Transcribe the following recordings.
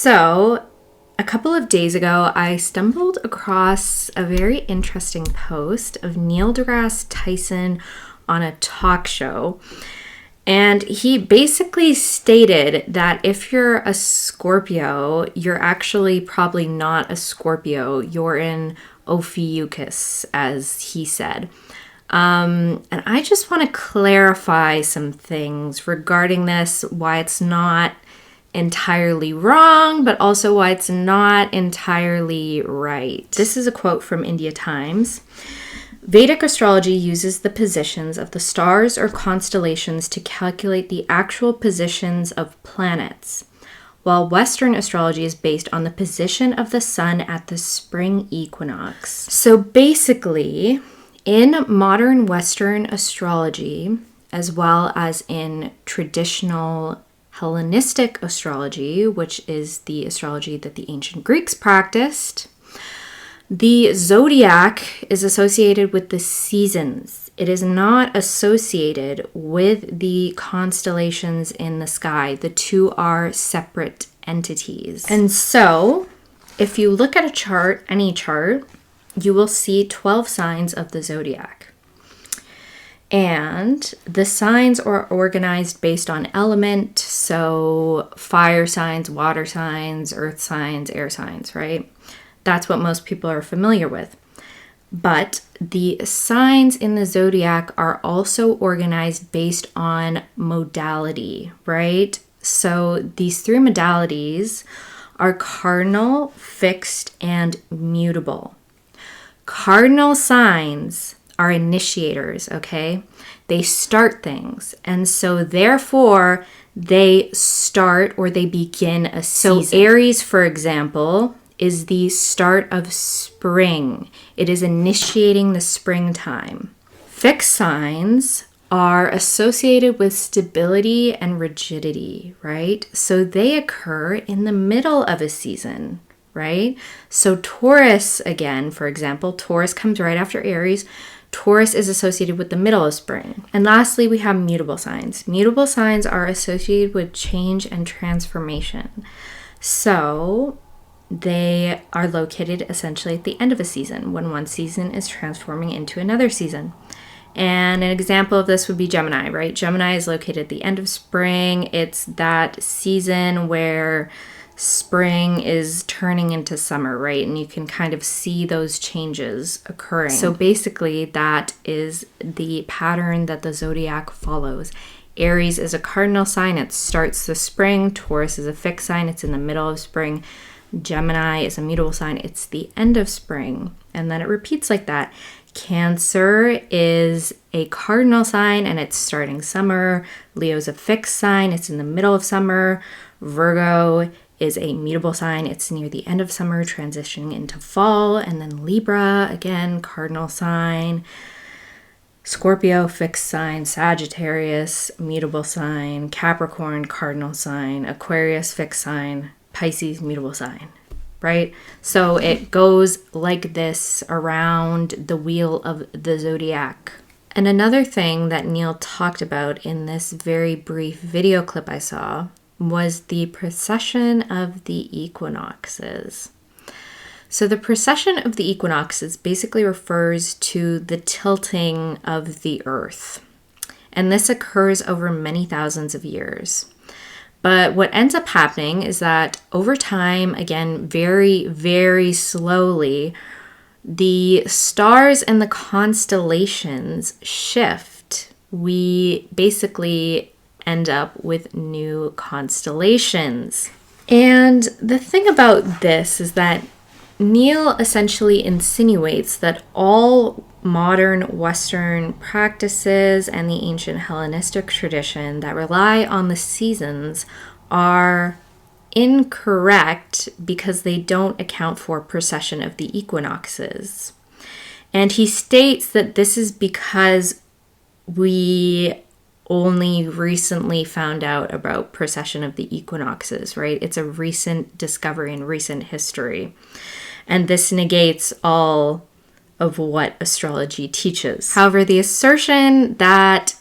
So, a couple of days ago, I stumbled across a very interesting post of Neil deGrasse Tyson on a talk show. And he basically stated that if you're a Scorpio, you're actually probably not a Scorpio. You're in Ophiuchus, as he said. And I just want to clarify some things regarding this, why it's not entirely wrong, but also why it's not entirely right. This is a quote from India Times. Vedic astrology uses the positions of the stars or constellations to calculate the actual positions of planets, while Western astrology is based on the position of the sun at the spring equinox. So basically, in modern Western astrology, as well as in traditional Hellenistic astrology, which is the astrology that the ancient Greeks practiced, the zodiac is associated with the seasons. It is not associated with the constellations in the sky. The two are separate entities. And so, if you look at a chart, any chart, you will see 12 signs of the zodiac. And the signs are organized based on element, so fire signs, water signs, earth signs, air signs, right? That's what most people are familiar with. But the signs in the zodiac are also organized based on modality, right? So these three modalities are cardinal, fixed, and mutable. Cardinal signs are initiators, okay? They start things. And so therefore, they start or they begin a season. So Aries, for example, is the start of spring. It is initiating the springtime. Fixed signs are associated with stability and rigidity, right? So they occur in the middle of a season, right? So Taurus, again, for example, Taurus comes right after Aries. Taurus is associated with the middle of spring. And lastly, we have mutable signs. Mutable signs are associated with change and transformation. So they are located essentially at the end of a season, when one season is transforming into another season. And an example of this would be Gemini, right? Gemini is located at the end of spring. It's that season where spring is turning into summer, right? And you can kind of see those changes occurring. So basically, that is the pattern that the zodiac follows. Aries is a cardinal sign. It starts the spring. Taurus is a fixed sign. It's in the middle of spring. Gemini is a mutable sign. It's the end of spring. And then it repeats like that. Cancer is a cardinal sign and it's starting summer. Leo is a fixed sign. It's in the middle of summer. Virgo is a mutable sign. It's near the end of summer, transitioning into fall. And then Libra, again, cardinal sign. Scorpio, fixed sign. Sagittarius, mutable sign. Capricorn, cardinal sign. Aquarius, fixed sign. Pisces, mutable sign, right? So it goes like this around the wheel of the zodiac. And another thing that Neil talked about in this very brief video clip I saw was the precession of the equinoxes. So the precession of the equinoxes basically refers to the tilting of the earth. And this occurs over many thousands of years. But what ends up happening is that over time, again, very, very slowly, the stars and the constellations shift. We basically end up with new constellations. And the thing about this is that Neil essentially insinuates that all modern Western practices and the ancient Hellenistic tradition that rely on the seasons are incorrect because they don't account for precession of the equinoxes. And he states that this is because we only recently found out about precession of the equinoxes, right? It's a recent discovery in recent history. And this negates all of what astrology teaches. However, the assertion that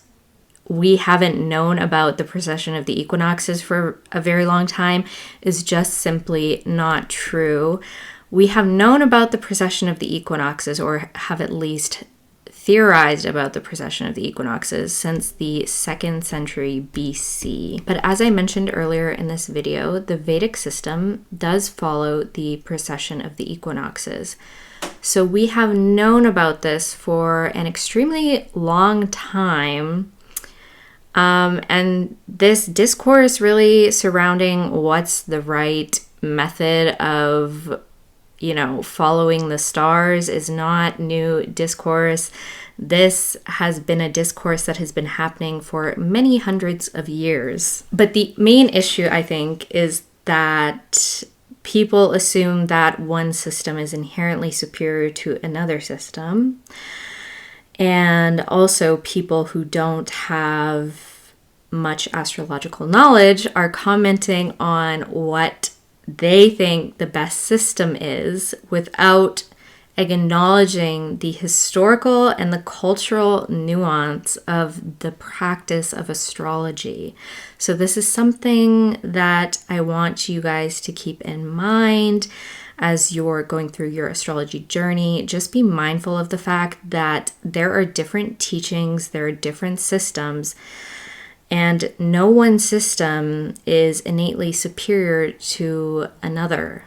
we haven't known about the precession of the equinoxes for a very long time is just simply not true. We have known about the precession of the equinoxes, or have at least theorized about the precession of the equinoxes, since the 2nd century BC. But as I mentioned earlier in this video, the Vedic system does follow the precession of the equinoxes. So we have known about this for an extremely long time. And this discourse really surrounding what's the right method of, following the stars is not new discourse. This has been a discourse that has been happening for many hundreds of years. But the main issue, I think, is that people assume that one system is inherently superior to another system. And also people who don't have much astrological knowledge are commenting on what they think the best system is without acknowledging the historical and the cultural nuance of the practice of astrology. So this is something that I want you guys to keep in mind as you're going through your astrology journey. Just be mindful of the fact that there are different teachings, there are different systems, and no one system is innately superior to another.